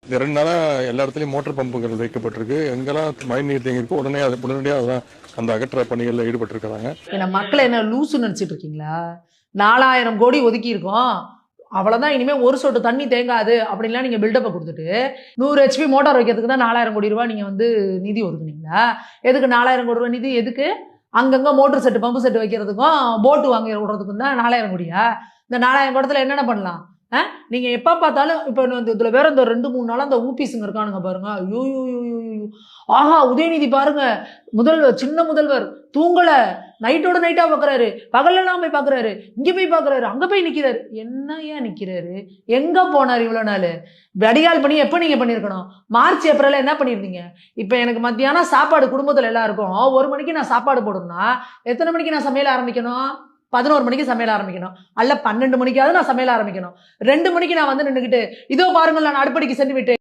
இந்த 2 நாளா எல்லா இடத்துலயும் மோட்டார் பம்புகள் வைக்கப்பட்டிருக்கு. எங்கெல்லாம் மழைநீர் தேங்கியிருக்கோ உடனடியாக அதான் அந்த அகற்ற பணிகளில் ஈடுபட்டிருக்கிறாங்க. ஏன்னா மக்களை என்ன லூசு நினைச்சிட்டு இருக்கீங்களா? 4000 கோடி ஒதுக்கி இருக்கோம், அவ்வளவுதான், இனிமே ஒரு சொட்டு தண்ணி தேங்காது அப்படின்லாம் நீங்க பில்டப்பை கொடுத்துட்டு 100 HP மோட்டார் வைக்கிறதுக்கு தான் 4000 கோடி ரூபாய் நீங்க வந்து நிதி ஒதுக்குனீங்களா? எதுக்கு 4000 கோடி ரூபாய் நிதி? எதுக்கு? அங்கங்க மோட்டர் செட்டு பம்பு செட்டு வைக்கிறதுக்கும் போட்டு வாங்கி விடுறதுக்கும் தான் 4000 கோடியா? இந்த 4000 கோடத்துல என்னென்ன பண்ணலாம்? நீங்க எப்ப பார்த்தாலும் இப்ப இதுல வேற இந்த 2-3 நாளா இந்த ஊபிஸுங்க இருக்கானுங்க பாருங்க. ஐயோ, ஆஹா, உதயநிதி பாருங்க, முதல்வர், சின்ன முதல்வர் தூங்கல, நைட்டோட நைட்டா பாக்குறாரு, பகல்லாம் போய் பாக்குறாரு, இங்க போய் பாக்குறாரு, அங்க போய் நிக்கிறாரு. என்ன ஏன் நிக்கிறாரு? எங்க போனார் இவ்வளவு நாள்? வடிகால் பண்ணி எப்ப நீங்க பண்ணிருக்கணும்? மார்ச் ஏப்ரல்ல என்ன பண்ணிருந்தீங்க? இப்ப எனக்கு மத்தியானம் சாப்பாடு குடும்பத்துல எல்லாருக்கும் 1 மணிக்கு நான் சாப்பாடு போடணும்னா எத்தனை மணிக்கு நான் சமையல் ஆரம்பிக்கணும்? 11 மணிக்கு சமையல் ஆரம்பிக்கணும், அல்ல 12 மணிக்காவது நான் சமையல் ஆரம்பிக்கணும். 2 மணிக்கு நான் வந்து நின்றுக்கிட்டு இதோ பாருங்கள் நான் அடுப்படிக்கு சென்று விட்டேன்